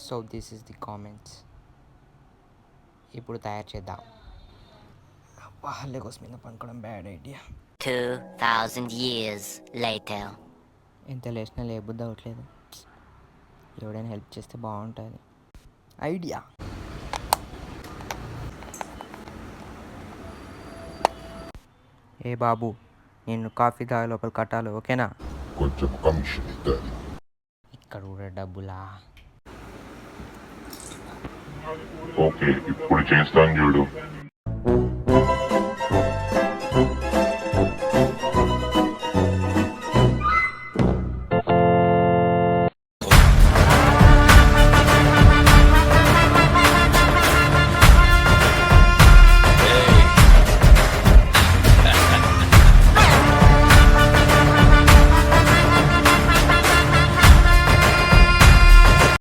So this is the comments. ఇప్పుడు తయారు చేద్దాం. వాళ్ళ కోసం మీద పనుకోవడం బ్యాడ్ ఐడియా. 2,000 years later. ఎంత లేచినా లేబుద్ది అవ్వట్లేదు. ఎవడైనా హెల్ప్ చేస్తే బాగుంటుంది. ఐడియా. ఏ బాబు, నేను కాఫీ తాగే లోపల కట్టాలి, ఓకేనా? కొంచెం కమిషన్ ఇద్దాలి. ఇక్కడ కూడా డబ్బులా? ఓకే, ఇప్పుడు చేస్తాను చూడు.